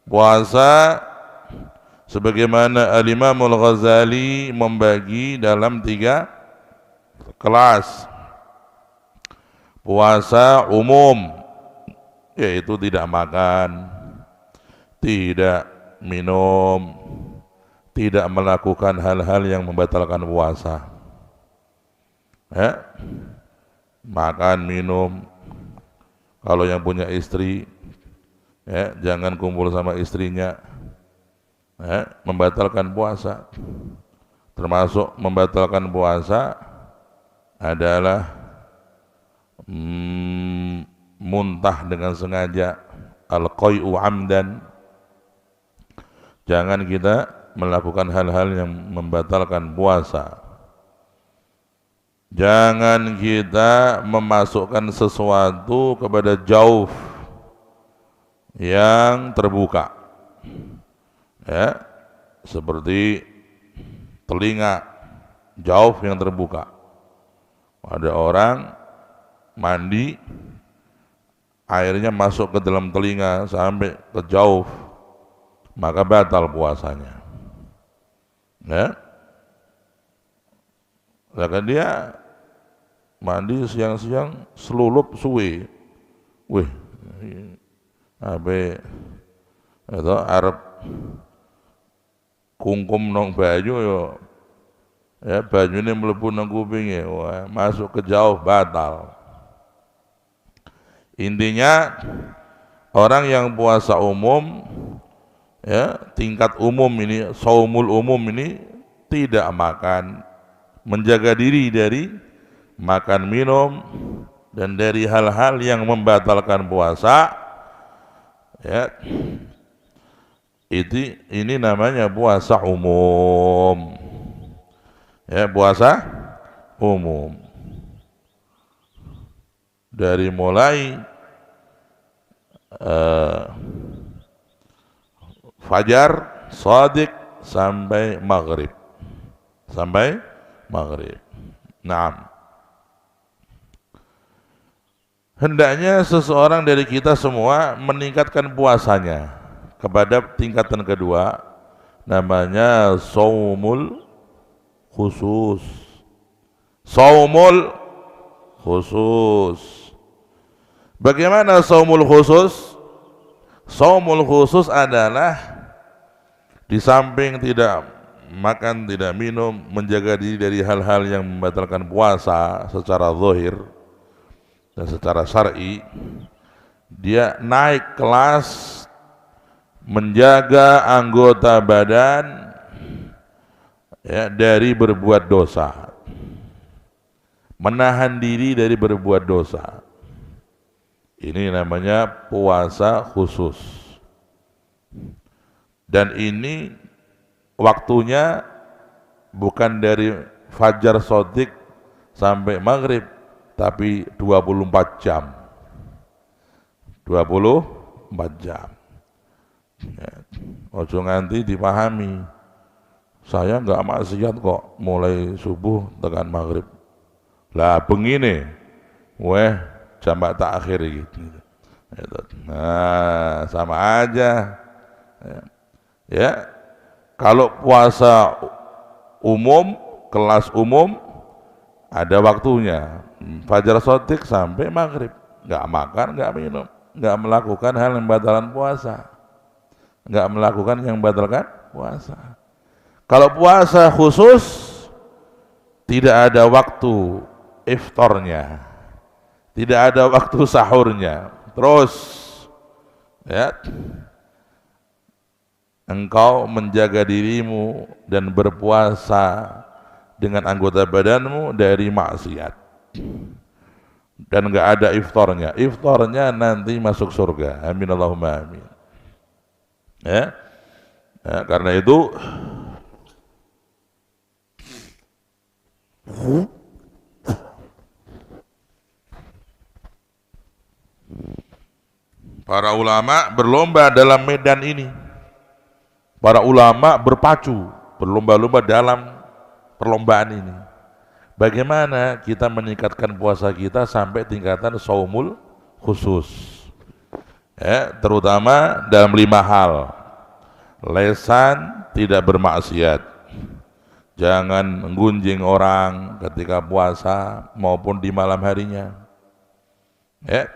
Puasa sebagaimana Al-Imam Al-Ghazali membagi dalam 3 kelas. Puasa umum, yaitu tidak makan, tidak minum, tidak melakukan hal-hal yang membatalkan puasa. Ya, makan, minum. Kalau yang punya istri, ya, jangan kumpul sama istrinya, ya, membatalkan puasa. Termasuk membatalkan puasa adalah muntah dengan sengaja, al-qai'u amdan. Jangan kita melakukan hal-hal yang membatalkan puasa. Jangan kita memasukkan sesuatu kepada jauf yang terbuka, ya, seperti telinga, jauf yang terbuka. Ada orang mandi, airnya masuk ke dalam telinga sampai ke jauf, maka batal puasanya. Ya, bahkan dia mandi siang-siang selulup suwe, wih, abe itu arep kungkum nong baju yo, ya baju ini melepuh nong kupingnya, wah, masuk ke jauh, batal. Intinya orang yang puasa umum, ya, tingkat umum ini, saumul umum ini, tidak makan, menjaga diri dari makan minum dan dari hal-hal yang membatalkan puasa, ya, ini namanya puasa umum, ya, puasa umum. Dari mulai fajar shadiq sampai maghrib, Naam. Hendaknya seseorang dari kita semua meningkatkan puasanya kepada tingkatan kedua, namanya saumul khusus. Saumul khusus. Bagaimana saumul khusus? Saumul khusus adalah di samping tidak makan, tidak minum, menjaga diri dari hal-hal yang membatalkan puasa secara zahir dan secara syar'i, dia naik kelas menjaga anggota badan, ya, dari berbuat dosa, menahan diri dari berbuat dosa. Ini namanya puasa khusus. Dan ini waktunya bukan dari fajar shadiq sampai maghrib, tapi 24 jam. 24 jam. Ya. Ojo nganti dipahami, saya enggak maksiat kok mulai subuh tekan maghrib. Lah begini, weh jamak takhir gitu. Nah, sama aja. Ya. Kalau puasa umum, kelas umum, ada waktunya, fajar shadiq sampai maghrib, nggak makan, nggak minum, nggak melakukan hal yang membatalkan puasa, nggak melakukan yang membatalkan puasa. Kalau puasa khusus, tidak ada waktu iftarnya, tidak ada waktu sahurnya, terus, ya, engkau menjaga dirimu dan berpuasa dengan anggota badanmu dari maksiat, dan enggak ada iftarnya. Iftarnya nanti masuk surga. Amin Allahumma amin. Ya, ya, karena itu para ulama berlomba dalam medan ini. Para ulama berpacu, berlomba-lomba dalam perlombaan ini. Bagaimana kita meningkatkan puasa kita sampai tingkatan saumul khusus, ya, terutama dalam 5 hal. Lesan tidak bermaksiat. Jangan menggunjing orang ketika puasa maupun di malam harinya. Ya.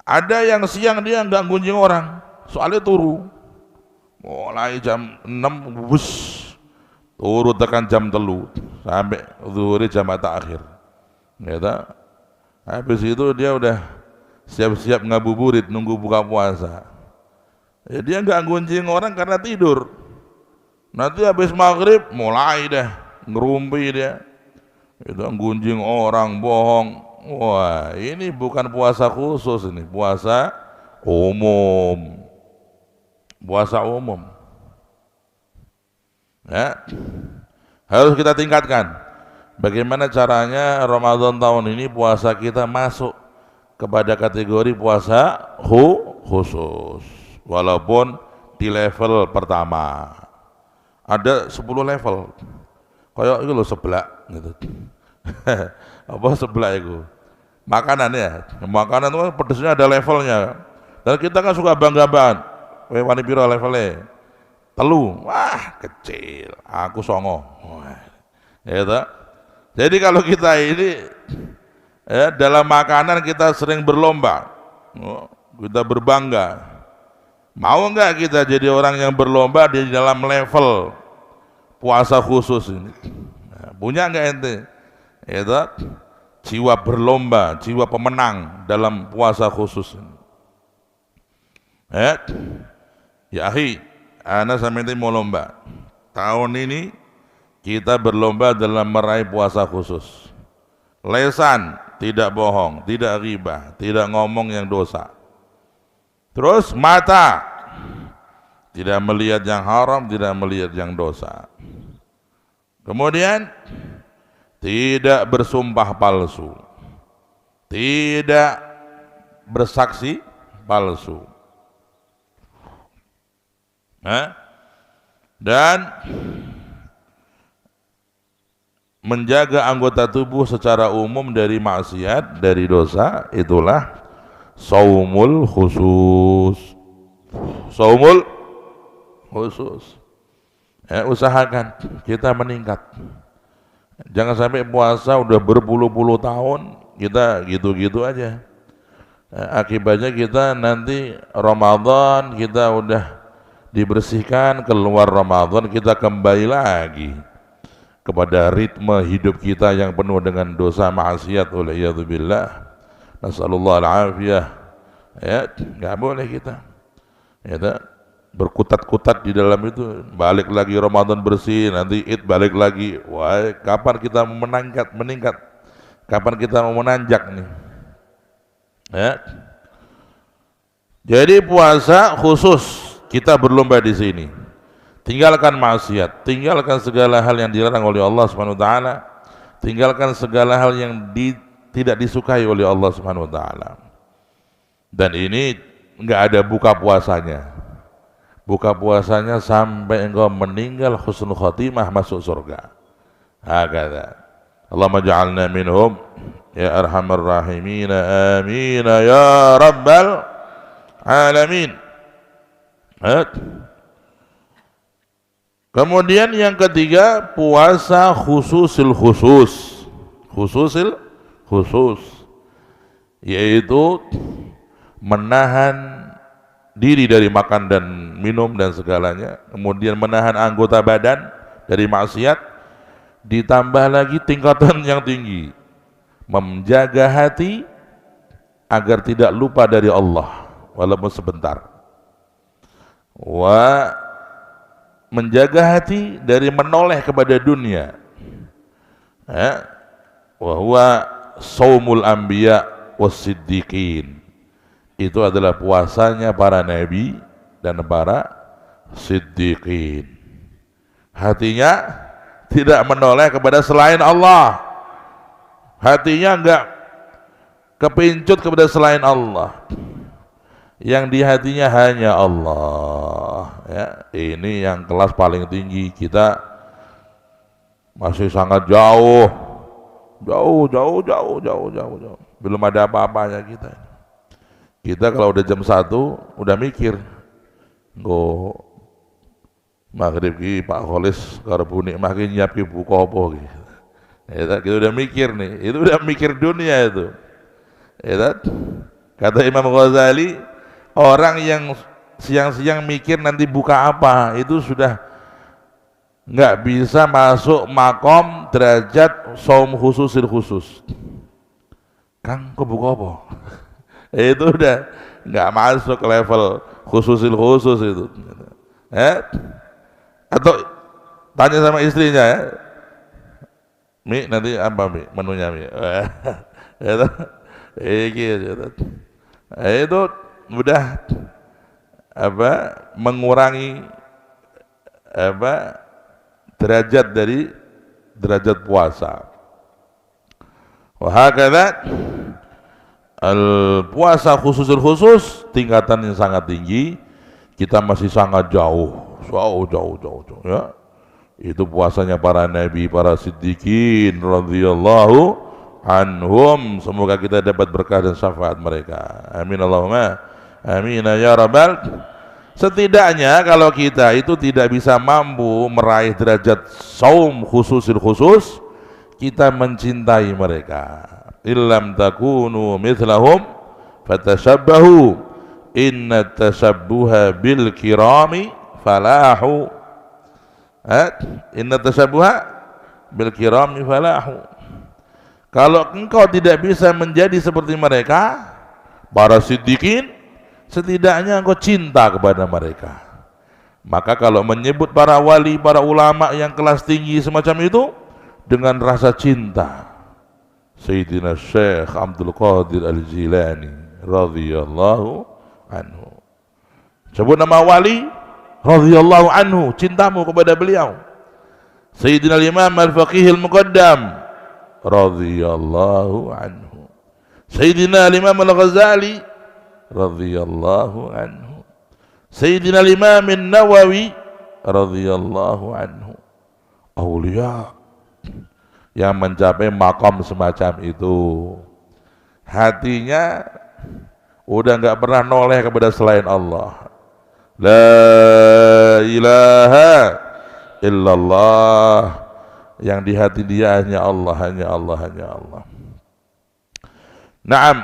Ada yang siang dia enggak gunjing orang, soalnya turu. Mulai jam 6 bus turu tekan jam 3 sampai zuhur jam akhir. Gitu. Habis itu dia udah siap-siap ngabuburit nunggu buka puasa. Ya, dia enggak gunjing orang karena tidur. Nanti habis maghrib mulai dah ngerumpi dia. Itu gunjing orang, bohong. Wah, ini bukan puasa khusus, ini puasa umum. Puasa umum. Ya. Harus kita tingkatkan. Bagaimana caranya Ramadan tahun ini puasa kita masuk kepada kategori puasa khusus. Walaupun di level pertama. Ada 10 level. Kayak itu loh seblak gitu. Apa seblak itu? Makanan ya. Makanan itu kan pedesnya ada levelnya. Dan kita kan suka bangga banget. Wani piro levelnya? 3. Wah, kecil. Aku 9. Wah. Gitu. Jadi kalau kita ini ya, dalam makanan kita sering berlomba. Kita berbangga. Mau enggak kita jadi orang yang berlomba di dalam level puasa khusus ini? Nah, punya enggak ente? Itu jiwa berlomba, jiwa pemenang dalam puasa khusus ini. Ya akhi, ana sama ente mau lomba. Tahun ini kita berlomba dalam meraih puasa khusus. Lesan, tidak bohong, tidak ghibah, tidak ngomong yang dosa. Terus mata tidak melihat yang haram, tidak melihat yang dosa. Kemudian tidak bersumpah palsu, tidak bersaksi palsu, dan menjaga anggota tubuh secara umum dari maksiat, dari dosa. Itulah saumul khusus. Saumul khusus. Usahakan kita meningkat. Jangan sampai puasa udah berpuluh-puluh tahun kita gitu-gitu aja. Akibatnya kita nanti Ramadan kita udah dibersihkan, keluar Ramadan kita kembali lagi kepada ritme hidup kita yang penuh dengan dosa maksiat. Waliyadzubillah. Nasallallahu al-afiyah. Ya, enggak boleh kita. Ya, berkutat-kutat di dalam itu. Balik lagi Ramadan bersih, nanti Id balik lagi. Wah, kapan kita mau meningkat? Kapan kita mau menanjak nih? Ya. Jadi puasa khusus kita berlomba di sini. Tinggalkan maksiat, tinggalkan segala hal yang dilarang oleh Allah Subhanahu wa taala. Tinggalkan segala hal yang tidak disukai oleh Allah Subhanahu wa taala. Dan ini enggak ada buka puasanya. Buka puasanya sampai engkau meninggal husnul khatimah masuk surga. Hakadha. Allahumma ja'alna minhum ya arhamar rahimin. Amin ya rabbal alamin. Kemudian yang ketiga, puasa khususil khusus. Khususil khusus, yaitu menahan diri dari makan dan minum dan segalanya, kemudian menahan anggota badan dari maksiat, ditambah lagi tingkatan yang tinggi, menjaga hati agar tidak lupa dari Allah walaupun sebentar, menjaga hati dari menoleh kepada dunia, wa huwa saumul anbiya wassiddiqin. Itu adalah puasanya para nabi dan para siddiqin. Hatinya tidak menoleh kepada selain Allah. Hatinya enggak kepincut kepada selain Allah. Yang di hatinya hanya Allah. Ya, ini yang kelas paling tinggi. Kita masih sangat jauh. Belum ada apa-apanya kita. Kita kalau udah jam 1 udah mikir, Nggo maghrib ki Pak Kholis karo Bu Nikmah ki nyiapke buku apa ki. Ya, kita udah mikir nih, itu udah mikir dunia itu. Ya, kata Imam Ghazali, orang yang siang-siang mikir nanti buka apa, itu sudah nggak bisa masuk makom derajat saum khususil khusus. Kang, kok buka apa? Itu udah nggak masuk level khususil khusus itu. Atau tanya sama istrinya ya, Mi, nanti apa Mi? Menunya Mi. Itu udah apa mengurangi apa derajat dari derajat puasa. Wahakala al puasa khususul khusus tingkatan yang sangat tinggi, kita masih sangat jauh ya. Itu puasanya para nabi, para siddiqin radhiyallahu anhum. Semoga kita dapat berkah dan syafaat mereka. Amin Allahumma amin ya rabbal. Setidaknya kalau kita itu tidak bisa mampu meraih derajat saum khususil khusus, kita mencintai mereka. Illam takunu mithlahum fatashabbahu inna tashabbuha bil kirami falahu. Inna tashabbuha bil kirami falahu. Kalau engkau tidak bisa menjadi seperti mereka, para siddiqin, setidaknya engkau cinta kepada mereka. Maka kalau menyebut para wali, para ulama yang kelas tinggi semacam itu dengan rasa cinta, Sayyidina Syekh Abdul Qadir Al-Jilani radhiyallahu anhu. Sebut nama wali radhiyallahu anhu, cintamu kepada beliau. Sayyidina Imam Al-Faqih Al-Muqaddam radhiyallahu anhu. Sayyidina Imam Al-Ghazali radhiyallahu anhu. Sayyidina Imam An-Nawawi radhiyallahu anhu. Aulia yang mencapai makom semacam itu, hatinya udah nggak pernah noleh kepada selain Allah. La ilaha illallah, yang di hati dia hanya Allah, hanya Allah, hanya Allah. Naam,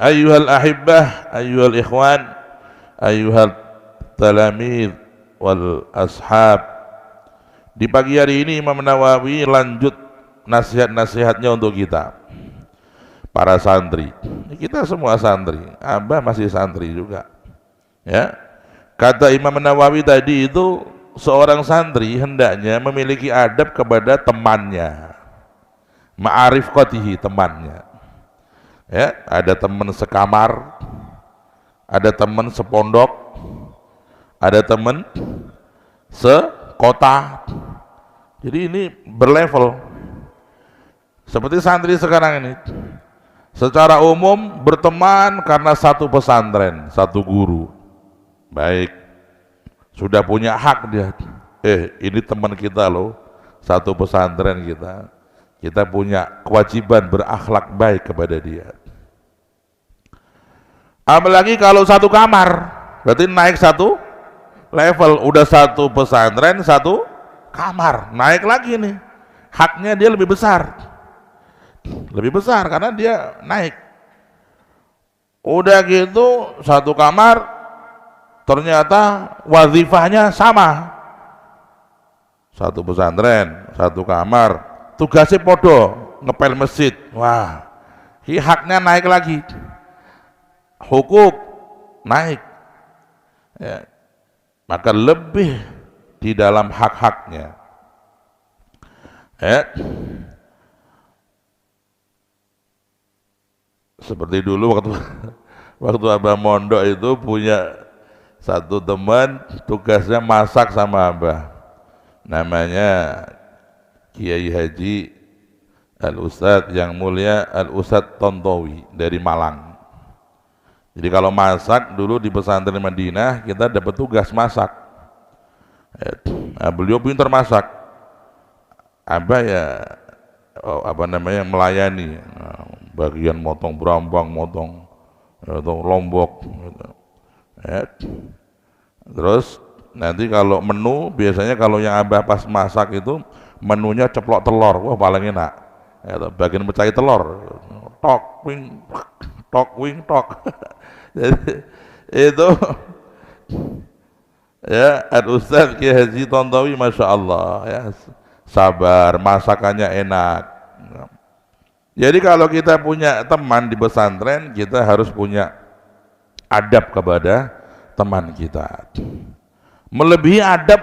ayyuhal ahibbah, ayyuhal ikhwan, ayyuhal talamid wal ashab. Di pagi hari ini Imam Nawawi lanjut nasihat-nasihatnya untuk kita, para santri. Kita semua santri, Abah masih santri juga ya. Kata Imam Nawawi tadi itu, seorang santri hendaknya memiliki adab kepada temannya, ma'arif qatihi, temannya ya. Ada teman sekamar, ada teman sepondok, ada teman sekota. Jadi ini berlevel. Seperti santri sekarang ini, secara umum berteman karena satu pesantren, satu guru. Baik, sudah punya hak dia. Ini teman kita loh, satu pesantren kita. Kita punya kewajiban berakhlak baik kepada dia. Apalagi kalau satu kamar, berarti naik satu level. Udah satu pesantren, satu kamar, naik lagi nih. Haknya dia lebih besar. Lebih besar karena dia naik. Udah gitu satu kamar, ternyata wazifahnya sama. Satu pesantren, satu kamar, tugasnya podo, ngepel masjid. Wah, ini haknya naik lagi. Hukuk naik ya. Maka lebih di dalam hak-haknya ya. Seperti dulu waktu Abah mondok itu punya satu teman, tugasnya masak sama Abah, namanya Kiai Haji Al-Ustadz yang mulia Al-Ustadz Tontowi dari Malang. Jadi kalau masak dulu di pesantren Madinah, kita dapat tugas masak. Nah, beliau pintar masak. Abah ya melayani, bagian motong berambang, motong lombok gitu. Terus nanti kalau menu biasanya kalau yang abah pas masak itu menunya ceplok telur, wah paling enak. Ya, bagian mecahi telur, tok wing tok. Jadi itu ya Al Ustaz Ki Haji Tontowi, masya Allah ya, sabar, masakannya enak. Jadi kalau kita punya teman di pesantren, kita harus punya adab kepada teman kita, melebihi adab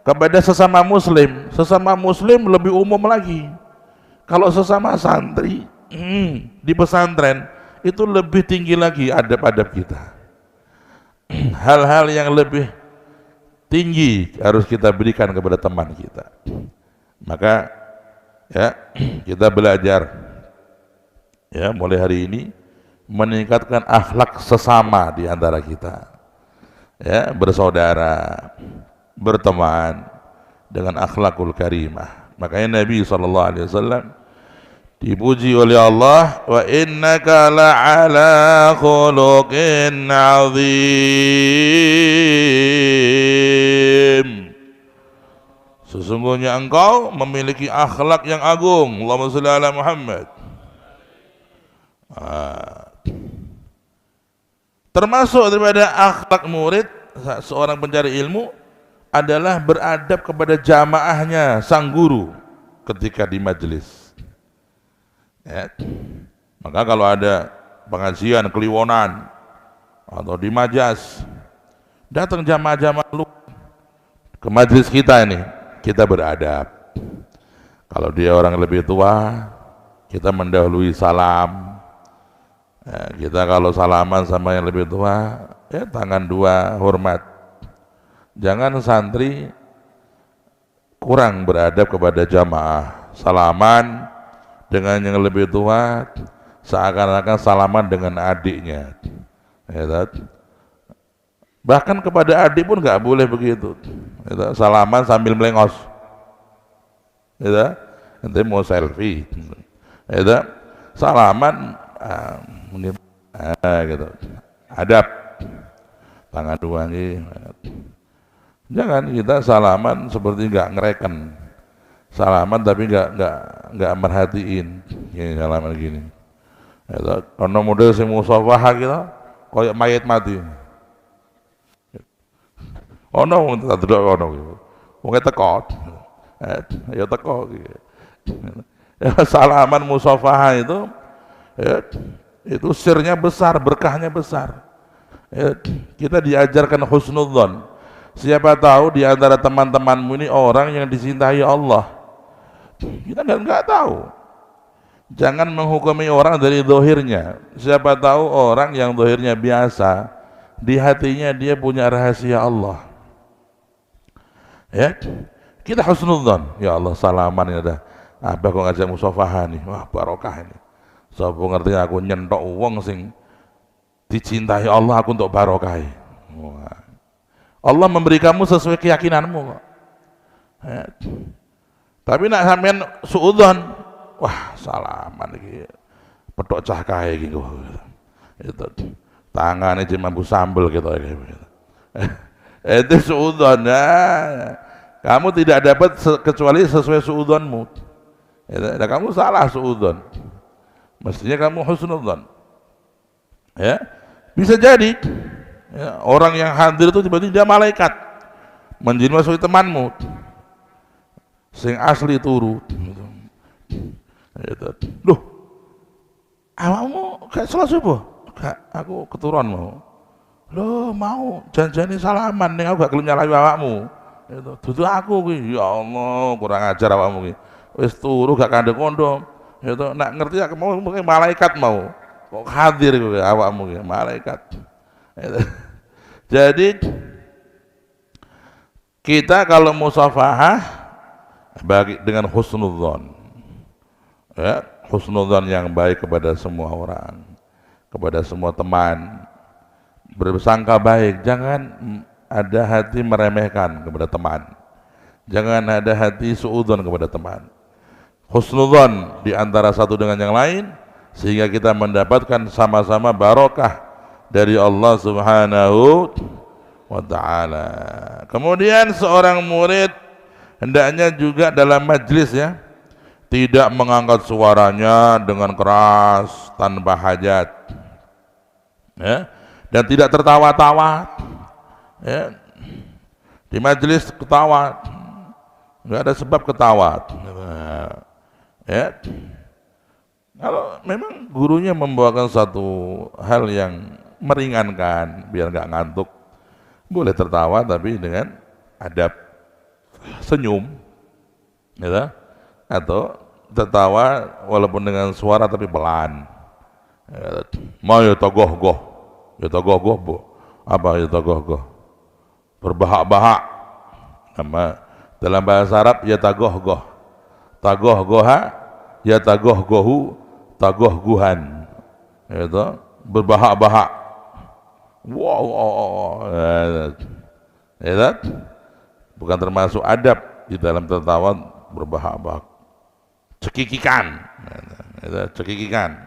kepada sesama muslim. Sesama muslim lebih umum lagi. Kalau sesama santri di pesantren itu lebih tinggi lagi adab-adab kita. Hal-hal yang lebih tinggi harus kita berikan kepada teman kita. Maka ya kita belajar ya mulai hari ini meningkatkan akhlak sesama di antara kita. Ya, bersaudara, berteman dengan akhlakul karimah. Makanya Nabi SAW dipuji oleh Allah, wa innaka la'ala khuluqin azim. Sesungguhnya engkau memiliki akhlak yang agung. Allahumma shalli ala Muhammad. Termasuk daripada akhlak murid seorang pencari ilmu adalah beradab kepada jamaahnya, sang guru ketika di majelis. Ya. Maka kalau ada pengajian Kliwonan atau di Majas, datang jamaah-jamaah lu ke majelis kita ini, kita beradab. Kalau dia orang lebih tua, kita mendahului salam. Ya, kita kalau salaman sama yang lebih tua, ya tangan dua hormat. Jangan santri kurang beradab kepada jamaah, salaman dengan yang lebih tua seakan-akan salaman dengan adiknya. Ya, bahkan kepada adik pun nggak boleh begitu. Ya, salaman sambil melengos. Ya, nanti mau selfie. Ya, salaman gitu. Adab, tangan dua nih. Jangan kita salaman seperti nggak ngereken, salaman tapi nggak merhatiin, gini salaman gini. Ono model sing musafah kita, koyok mayat mati. Ono tak delok ono, wong teko, ya teko. Salaman musafah itu. Ya, itu sirnya besar, berkahnya besar. Ya, kita diajarkan husnudzon. Siapa tahu di antara teman-temanmu ini orang yang dicintai Allah. Kita nggak tahu. Jangan menghukumi orang dari dohirnya. Siapa tahu orang yang dohirnya biasa, di hatinya dia punya rahasia Allah. Ya, kita husnudzon. Ya Allah, salaman ini ada. Abah kok ngajak musafaha nih, wah barokah ini. Sapa ngerti aku nyentok wong sing dicintai Allah, aku untuk barokah. Allah memberi kamu sesuai keyakinanmu kok. Ya. Tapi nak sampean suudzon, wah salaman iki petok cah kae iki kok. Itu tangane cuma mampu sambel gitu. Itu suudzon ya. Kamu tidak dapat kecuali sesuai suudzonmu. Ya, kamu salah suudzon. Mestinya kamu husnudzon. Ya, bisa jadi ya, orang yang hadir itu tiba-tiba dia malaikat menjadi temanmu, sing asli turu. Loh, awakmu kayak salah subuh? Gak, aku keturun mau. Loh mau janjani salaman, nih aku gak gelem nyalahi awakmu. Itu, dudu aku ki. Ya Allah, kurang ajar awakmu ki. Wis turu gak kandhe kondom. Itu nak ngerti aku mau mungkin malaikat mau kok hadir gue awakmu ya malaikat. Jadi kita kalau musafahah bagi dengan husnudzon, ya husnudzon yang baik kepada semua orang, kepada semua teman, bersangka baik. Jangan ada hati meremehkan kepada teman, jangan ada hati suudzon kepada teman. Husnudzon di antara satu dengan yang lain sehingga kita mendapatkan sama-sama barokah dari Allah Subhanahu wa ta'ala. Kemudian seorang murid hendaknya juga dalam majlis ya, tidak mengangkat suaranya dengan keras tanpa hajat ya, dan tidak tertawa-tawa ya. Di majlis ketawa, nggak ada sebab ketawa ya. Kalau memang gurunya membawakan satu hal yang meringankan biar nggak ngantuk, boleh tertawa tapi dengan adab, senyum gitu, atau tertawa walaupun dengan suara tapi pelan. Mau ya togoh-goh, bu, apa ya togoh-goh, berbahak-bahak, nama dalam bahasa Arab ya tagoh-goh, tagoh-goha ya tagoh-gohu, tagoh-guhan, itu berbahak-bahak. Wow, itu bukan termasuk adab di dalam tertawa berbahak-bahak. Cekikikan, itu cekikikan.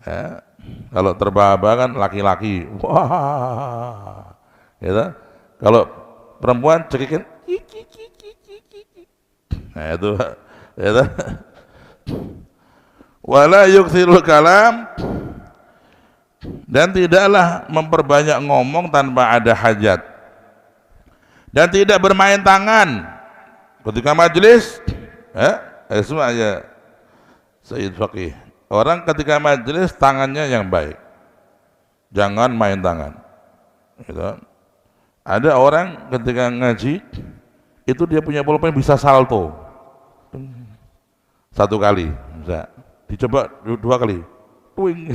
Ya, kalau terbahak-bahak kan laki-laki, wah, gitu. Kalau perempuan cekikin, nah itu. Wala yukthirul kalam, dan tidaklah memperbanyak ngomong tanpa ada hajat, dan tidak bermain tangan ketika majelis. Semua ya Sayyid Faqih, orang ketika majelis tangannya yang baik, jangan main tangan gitu. Ada orang ketika ngaji itu dia punya pulpen bisa salto satu kali, bisa dicoba dua kali, twing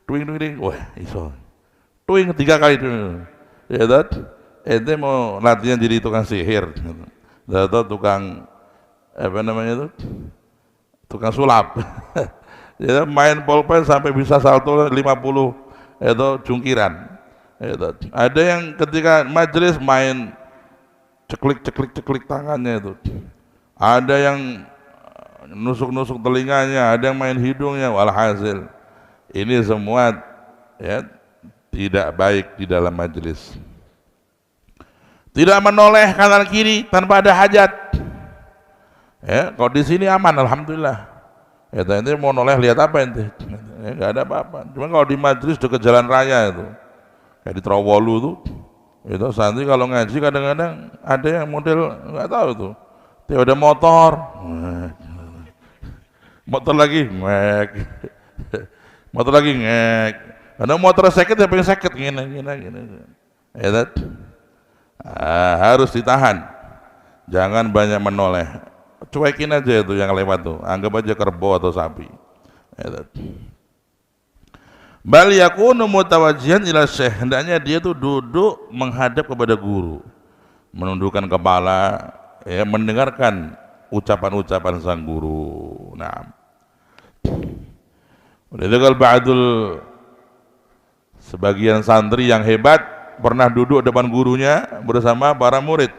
twing twing, wah iso, twing tiga kali tuh, ya kan? Ente mau latihan jadi tukang sihir, atau tukang apa namanya itu, tukang sulap, ya, main pulpen sampai bisa salto 50 itu jungkiran. Ya, ada yang ketika majelis main ceklik tangannya itu, ada yang nusuk telinganya, ada yang main hidungnya. Walhasil ini semua ya tidak baik di dalam majelis. Tidak menoleh kanan kiri tanpa ada hajat. Ya, kalau di sini aman, alhamdulillah. Ya, ente mau noleh lihat apa ente? Ya, nggak ada apa-apa. Cuma kalau di majelis dekat jalan raya itu, kayak di Trowolu tuh, itu santri kalau ngaji kadang-kadang ada yang model nggak tahu tuh, dia ada motor lagi ngek, motor lagi ngek, karena motor sakit ya pengen sakit gini, ya, harus ditahan, jangan banyak menoleh, cuekin aja itu yang lewat tuh, anggap aja kerbau atau sapi. Ya, bal yakunu mutawajjihan ila syekh, hendaknya dia tuh duduk menghadap kepada guru, menundukkan kepala ya, mendengarkan ucapan-ucapan sang guru. Nah, kalau ba'dul sebagian santri yang hebat pernah duduk depan gurunya bersama para murid.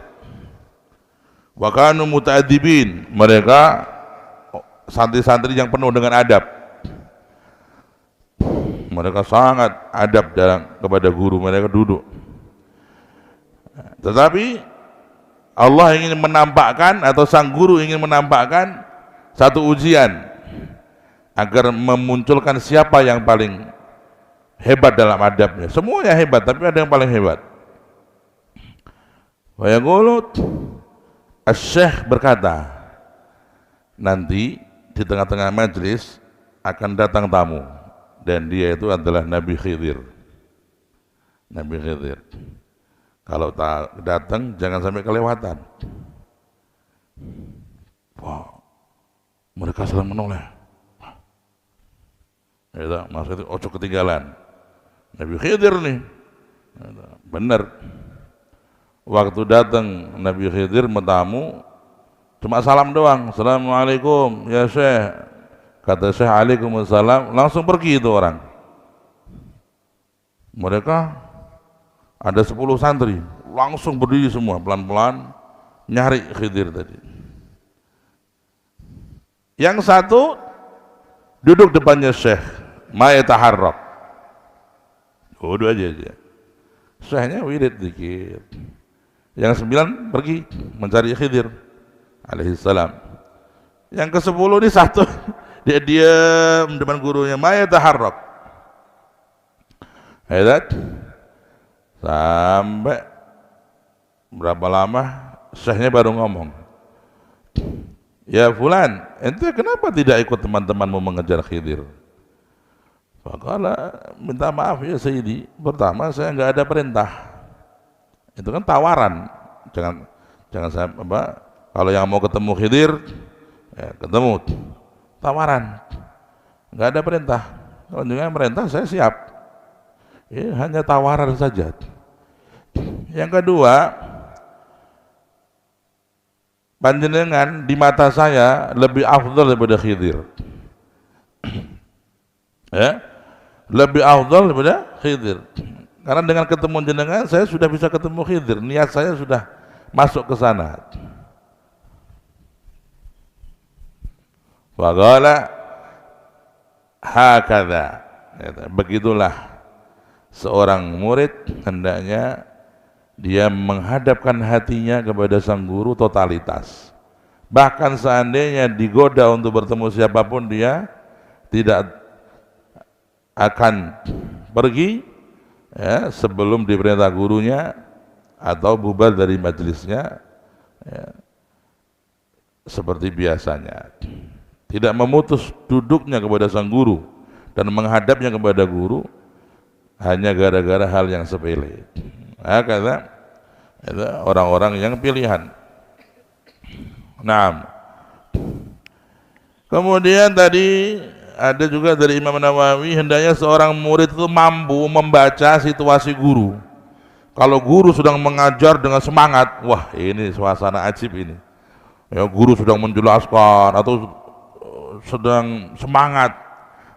Wa kanu muta'addibin, mereka santri-santri yang penuh dengan adab. Mereka sangat adab kepada guru, mereka duduk. Tetapi Allah ingin menampakkan, atau sang guru ingin menampakkan satu ujian agar memunculkan siapa yang paling hebat dalam adabnya. Semuanya hebat, tapi ada yang paling hebat. Wa yaqulu, Asy-Syaikh berkata, nanti di tengah-tengah majelis akan datang tamu, dan dia itu adalah Nabi Khidir. Nabi Khidir. Kalau tak datang jangan sampai kelewatan. Wow, mereka sedang menoleh. Ya, maksudnya ojo ketinggalan. Nabi Khidir nih. Benar. Waktu datang Nabi Khidir mentamu, cuma salam doang. Assalamualaikum ya Syekh. Kata Syekh, Waalaikumsalam, langsung pergi itu orang. Mereka ada 10 santri, langsung berdiri semua pelan-pelan nyari Khidir tadi. Yang satu duduk depannya Syekh, ma yataharrak, duduk aja. Syekhnya wirid dikit. Yang 9 pergi mencari Khidir alaihi salam. Yang ke-10 ini satu dia diam depan gurunya, ma yataharrak. Hebat. Sampai berapa lama syekhnya baru ngomong, ya fulan, ente kenapa tidak ikut teman-temanmu mengejar Khidir? Faqala, minta maaf ya Sayyidi, pertama saya nggak ada perintah. Itu kan tawaran. Jangan saya kalau yang mau ketemu Khidir ya ketemu, tawaran, nggak ada perintah. Kalau dengan perintah saya siap, ya, hanya tawaran saja. Yang kedua, panjenengan di mata saya lebih afdal daripada Khidir. Ya, lebih afdal daripada Khidir. Karena dengan ketemu jenengan saya sudah bisa ketemu Khidir, niat saya sudah masuk ke sana. Waqala hakadha, begitulah seorang murid hendaknya dia menghadapkan hatinya kepada sang guru totalitas. Bahkan seandainya digoda untuk bertemu siapapun, dia tidak akan pergi ya, sebelum diperintah gurunya atau bubar dari majelisnya ya, seperti biasanya. Tidak memutus duduknya kepada sang guru dan menghadapnya kepada guru hanya gara-gara hal yang sepele. Nah, kata orang-orang yang pilihan. Nah, kemudian tadi ada juga dari Imam Nawawi, hendaknya seorang murid itu mampu membaca situasi guru. Kalau guru sedang mengajar dengan semangat, wah ini suasana ajib ini. Ya, guru sedang menjelaskan atau sedang semangat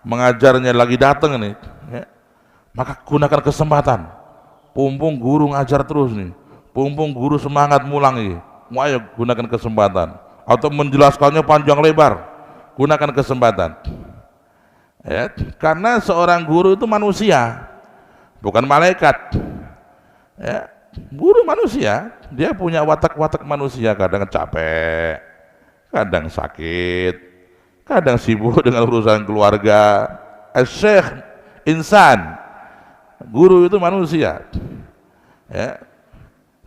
mengajarnya lagi datang ini, ya, maka gunakan kesempatan. Pumpung guru ngajar terus nih, pumpung guru semangat mulang nih, ayo gunakan kesempatan. Atau menjelaskannya panjang lebar, gunakan kesempatan. Ya, karena seorang guru itu manusia, bukan malaikat. Ya, guru manusia, dia punya watak-watak manusia, kadang capek, kadang sakit, kadang sibuk dengan urusan keluarga. Syekh insan, guru itu manusia. Ya,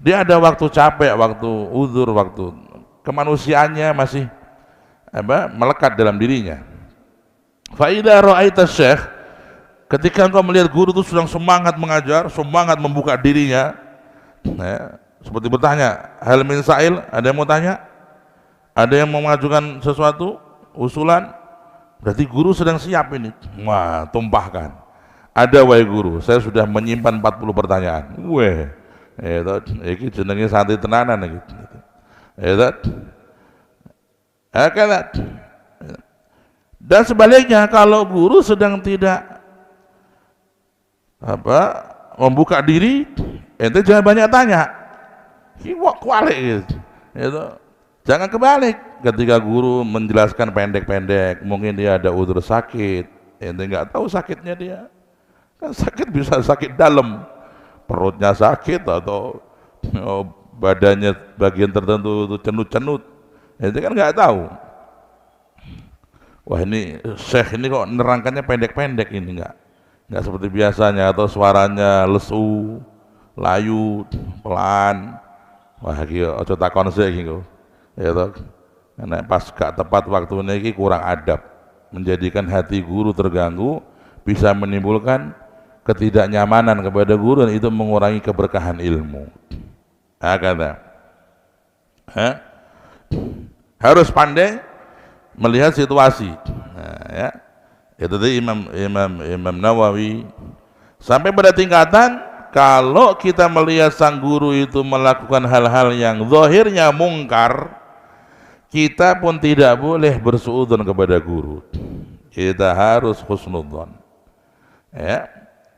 dia ada waktu capek, waktu uzur, waktu kemanusiaannya masih melekat dalam dirinya. Fa idza ra'aita syekh, ketika engkau melihat guru itu sedang semangat mengajar, semangat membuka dirinya, ya, seperti bertanya, hal min sa'il, ada yang mau tanya? Ada yang mau mengajukan sesuatu, usulan? Berarti guru sedang siap ini. Wah, tumpahkan. Ada wahai guru, saya sudah menyimpan 40 pertanyaan. Weh, iki jenenge santri tenanan iki. Dan sebaliknya, kalau guru sedang tidak membuka diri, ente jangan banyak tanya. Kiwak kualik gitu. Jangan kebalik. Ketika guru menjelaskan pendek-pendek, mungkin dia ada udzur sakit, ente nggak tahu sakitnya dia. Kan sakit bisa sakit dalam, perutnya sakit atau badannya bagian tertentu itu cenut-cenut, ente kan nggak tahu. Wah ini syekh ini kok nerangkannya pendek-pendek ini, nggak seperti biasanya, atau suaranya lesu, layu, pelan. Wah iki aja takon sik iki kok. Ya toh. Karena pas gak tepat waktunya iki kurang adab, menjadikan hati guru terganggu, bisa menimbulkan ketidaknyamanan kepada guru, dan itu mengurangi keberkahan ilmu. Kata harus pandai melihat situasi. Nah, ya. Itu tadi Imam Nawawi sampai pada tingkatan kalau kita melihat sang guru itu melakukan hal-hal yang zahirnya mungkar, kita pun tidak boleh bersuudzon kepada guru. Kita harus husnudzon. Ya,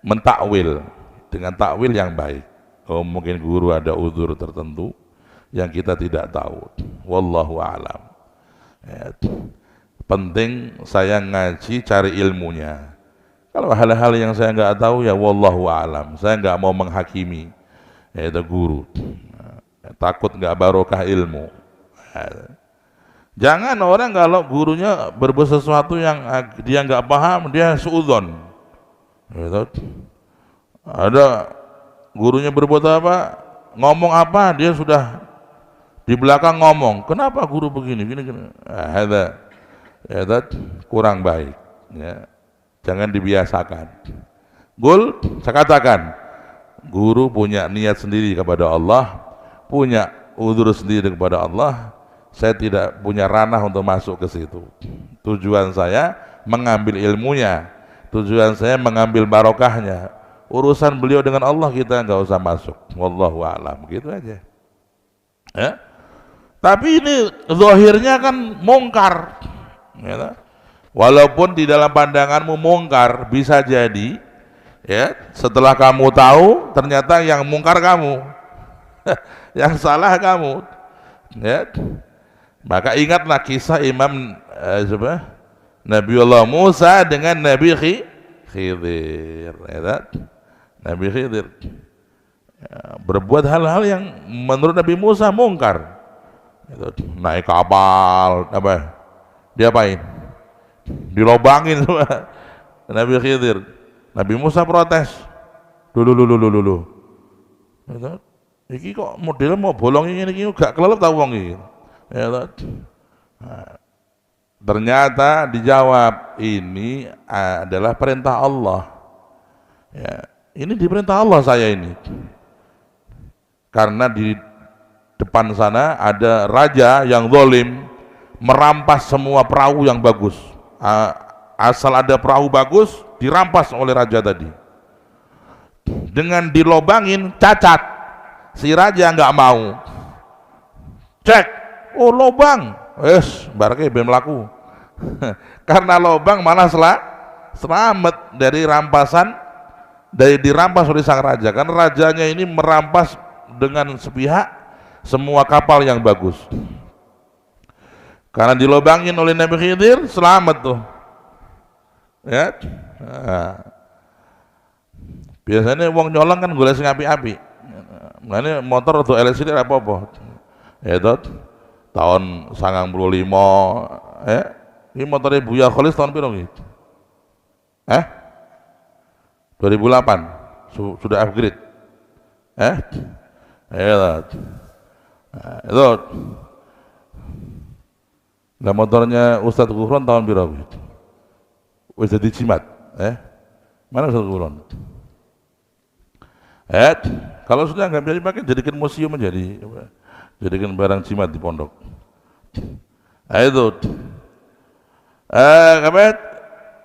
mentakwil dengan takwil yang baik. Oh, mungkin guru ada uzur tertentu yang kita tidak tahu. Wallahu a'lam. Ya, penting saya ngaji cari ilmunya. Kalau hal-hal yang saya nggak tahu ya wallahu a'lam. Saya nggak mau menghakimi, yaitu guru. Takut nggak barokah ilmu. Jangan orang kalau gurunya berbuat sesuatu yang dia nggak paham, dia suudzon. Gitu. Ada gurunya berbuat apa, ngomong apa, dia sudah di belakang ngomong, kenapa guru begini, gini. Ada kurang baik. Ya. Jangan dibiasakan. Saya katakan, guru punya niat sendiri kepada Allah, punya udzur sendiri kepada Allah. Saya tidak punya ranah untuk masuk ke situ. Tujuan saya mengambil ilmunya, tujuan saya mengambil barokahnya. Urusan beliau dengan Allah kita nggak usah masuk. Wallahu a'lam, gitu aja. Ya? Tapi ini zahirnya kan mungkar. Ya? Walaupun di dalam pandanganmu mungkar, bisa jadi ya setelah kamu tahu ternyata yang mungkar kamu, yang salah kamu. Ya. Maka ingatlah kisah Imam Nabiullah Musa dengan Nabi Khidir. Ya, Nabi Khidir ya, berbuat hal-hal yang menurut Nabi Musa mungkar. Naik kapal, apa? Diapain? Dilobangin semua Nabi Khidir. Nabi Musa protes, dulu iki kok modelnya mau bolong ini gak kelelep tau wong iki ya, ternyata dijawab ini adalah perintah Allah ya, ini diperintah Allah saya ini karena di depan sana ada raja yang zalim merampas semua perahu yang bagus. Asal ada perahu bagus dirampas oleh raja tadi. Dengan dilobangin cacat, si raja nggak mau. Cek, oh lobang, barangnya ben melaku. Karena lobang malah selamat dari rampasan, dari dirampas oleh sang raja. Karena rajanya ini merampas dengan sepihak semua kapal yang bagus. Karena dilobangin oleh Nabi Khidir, selamat tuh. Ya. Nah. Biasanya wong nyolong kan golek sing apik-apik. Makanya motor untuk LCD apa-apa. Ya tot. Tahun 95 ya. Ini motornya Buya Kholis tahun piro iki? 2008 sudah upgrade. Ya tot. Nah, itu nah motornya Ustadz Gufron tahun berapa? Wis jadi jimat, mana Ustadz Gufron? Kalau sudah nggak bisa dipakai, jadikan museum menjadi, jadikan barang jimat di pondok. Itu,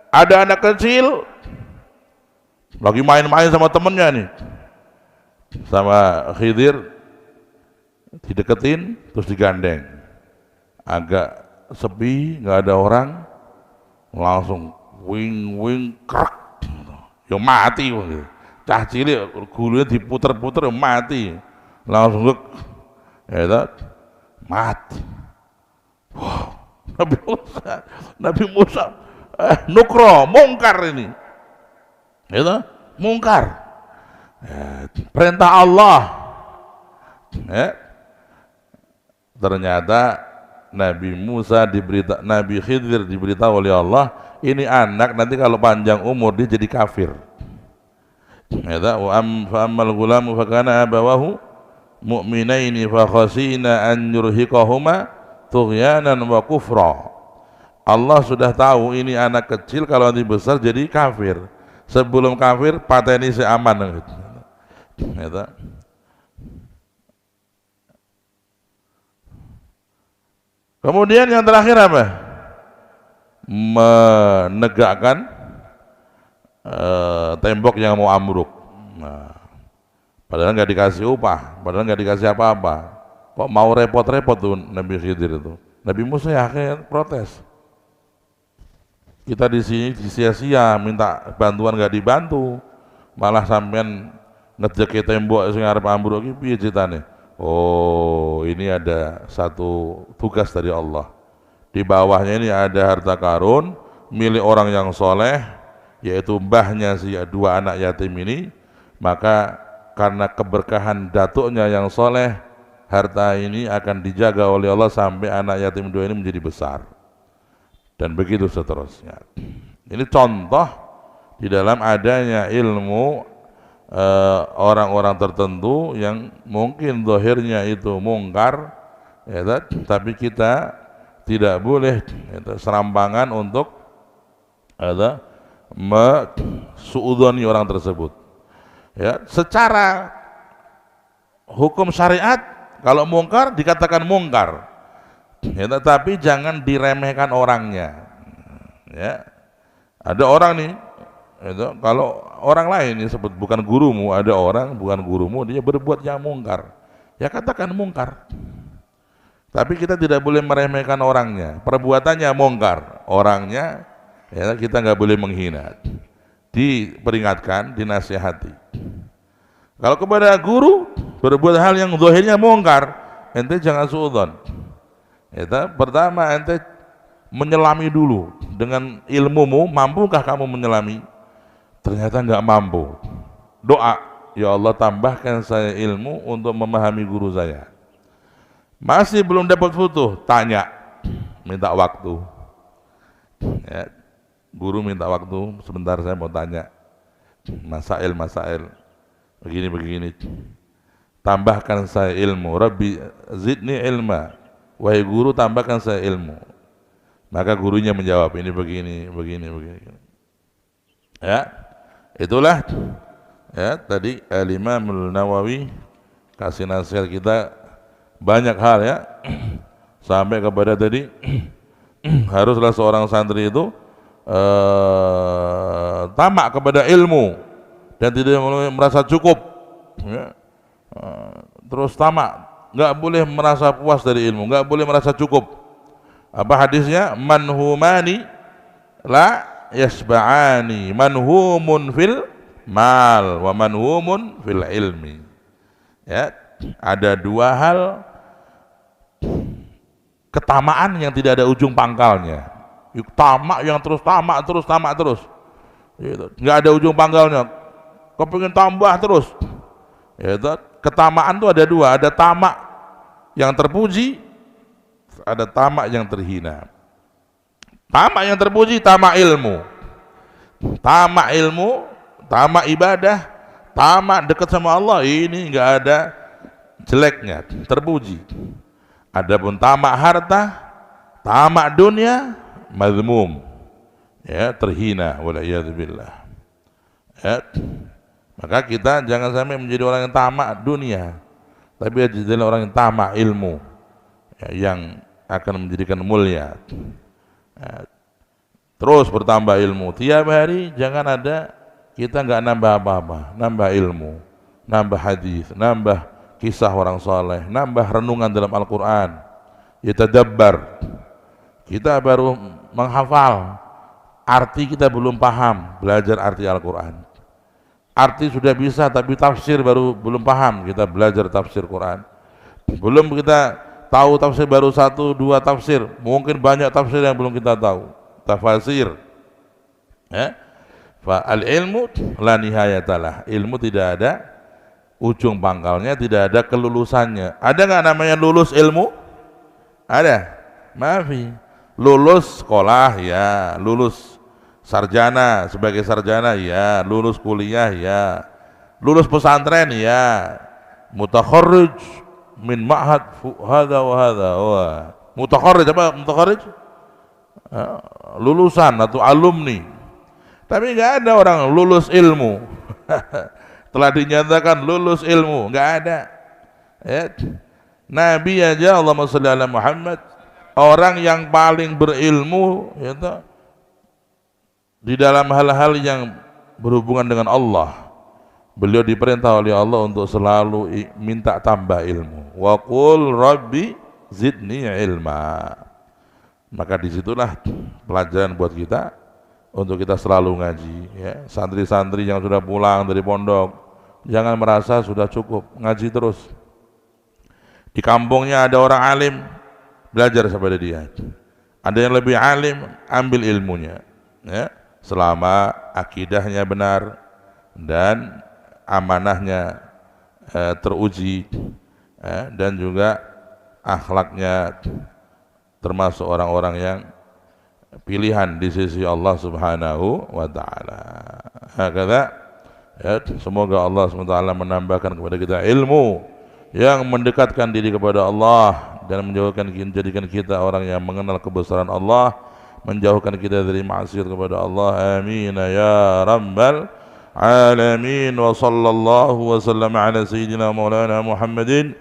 ada anak kecil lagi main-main sama temennya nih, sama Khidir, dideketin terus digandeng, agak sepi, nggak ada orang, langsung wing krak, ya mati, cah cilik gulunya diputer-puter ya mati, langsung ya mati. Wow, Nabi Musa, nukro, mungkar ini, ya mungkar, perintah Allah, ternyata Nabi Khidir diberitahu oleh Allah, ini anak nanti kalau panjang umur dia jadi kafir. Wa ammal ghulamu fa kana abawahu mu'minaini fa khasina an yurhiqahuma tughyanan wa kufra. Allah sudah tahu ini anak kecil kalau nanti besar jadi kafir. Sebelum kafir pateni seaman. Kemudian yang terakhir apa? Menegakkan tembok yang mau ambruk. Nah, padahal nggak dikasih upah, padahal nggak dikasih apa-apa. Kok mau repot-repot tuh Nabi Khidir itu? Nabi Musa ya akhirnya protes. Kita di sini disia-sia, minta bantuan nggak dibantu, malah sampean ngejeki tembok sing arep ambruk iki piye ceritane? Oh, ini ada satu tugas dari Allah. Di bawahnya ini ada harta karun milik orang yang soleh yaitu mbahnya si dua anak yatim ini, maka karena keberkahan datuknya yang soleh, harta ini akan dijaga oleh Allah sampai anak yatim dua ini menjadi besar, dan begitu seterusnya. Ini contoh di dalam adanya ilmu orang-orang tertentu yang mungkin zahirnya itu mungkar, ya, tapi kita tidak boleh serampangan untuk suudzoni orang tersebut. Ya, secara hukum syariat kalau mungkar dikatakan mungkar, ya, tapi jangan diremehkan orangnya. Ya, ada orang nih, itu kalau orang lain ini sebut bukan gurumu, ada orang bukan gurumu dia berbuat yang mungkar, ya katakan mungkar, tapi kita tidak boleh meremehkan orangnya. Perbuatannya mungkar, orangnya ya kita nggak boleh menghina, diperingatkan, dinasihati. Kalau kepada guru berbuat hal yang zahirnya mungkar, ente jangan suudzon. Ya, pertama ente menyelami dulu dengan ilmumu, mampukah kamu menyelami? Ternyata nggak mampu. Doa, ya Allah tambahkan saya ilmu untuk memahami guru saya. Masih belum dapat futuh, tanya, minta waktu. Ya, guru minta waktu, sebentar saya mau tanya. Masail, begini. Tambahkan saya ilmu. Rabbi zidni ilma. Wahai guru, tambahkan saya ilmu. Maka gurunya menjawab, ini begini. Ya, itulah ya tadi Al-Imam Nawawi kasih nasihat kita banyak hal ya, sampai kepada tadi haruslah seorang santri itu tamak kepada ilmu dan tidak merasa cukup, ya. Terus tamak, nggak boleh merasa puas dari ilmu, nggak boleh merasa cukup. Apa hadisnya? Manhumani la yasba'ani, manhumun fil mal wa manhumun fil ilmi. Ya, ada dua hal ketamaan yang tidak ada ujung pangkalnya. Tamak yang terus tamak terus, gitu. Nggak ada ujung pangkalnya, kepingin tambah terus. Gitu. Ketamaan itu ada dua, ada tamak yang terpuji, ada tamak yang terhina. Tamak yang terpuji, tamak ilmu, tamak ibadah, tamak dekat sama Allah, ini nggak ada jeleknya, terpuji. Adapun tamak harta, tamak dunia, mazmum, ya, terhina, wala'iyadzubillah. Ya, maka kita jangan sampai menjadi orang yang tamak dunia, tapi jadi orang yang tamak ilmu, ya, yang akan menjadikan mulia. Ya, terus bertambah ilmu tiap hari, jangan ada kita nggak nambah apa-apa, nambah ilmu, nambah hadis, nambah kisah orang soleh, nambah renungan dalam Al-Quran, yatadabbar. Kita baru menghafal, arti kita belum paham, belajar arti Al-Quran. Arti sudah bisa tapi tafsir baru belum paham, kita belajar tafsir Quran. Belum kita tahu tafsir, baru 1-2 tafsir, mungkin banyak tafsir yang belum kita tahu, tafsir. Ya, al ilmu la nihayatalah, ilmu tidak ada ujung pangkalnya, tidak ada kelulusannya. Ada nggak namanya lulus ilmu? Ada? Maafi. Lulus sekolah ya, lulus sarjana sebagai sarjana ya, lulus kuliah ya, lulus pesantren ya, mutakharrij min ma'had hadza wa hadza. Mutakharrij apa mutakharrij? Lulusan atau alumni. Tapi nggak ada orang lulus ilmu. Telah dinyatakan lulus ilmu, nggak ada. Ya. Nabi aja, Allahumma shalli ala Muhammad, orang yang paling berilmu, ya, di dalam hal-hal yang berhubungan dengan Allah, beliau diperintah oleh Allah untuk selalu minta tambah ilmu. Wa qul rabbi zidni ilma. Maka disitulah pelajaran buat kita untuk kita selalu ngaji, ya. Santri-santri yang sudah pulang dari pondok, jangan merasa sudah cukup, ngaji terus. Di kampungnya ada orang alim, belajar kepada dia. Ada yang lebih alim, ambil ilmunya, ya. selama akidahnya benar dan amanahnya teruji, dan juga akhlaknya termasuk orang-orang yang pilihan di sisi Allah Subhanahu wa taala. Hakadha, ya, semoga Allah SWT menambahkan kepada kita ilmu yang mendekatkan diri kepada Allah dan menjadikan kita orang yang mengenal kebesaran Allah, menjauhkan kita dari maksiat kepada Allah. Amin ya rabbal alamin. Wa sallallahu wa sallam ala sayyidina maulana Muhammadin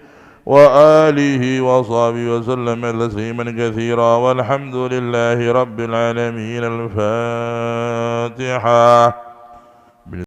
wa alihi wa sahbihi wa sallam tasliman katsira walhamdulillahi rabbil alamin. Al-Fatihah.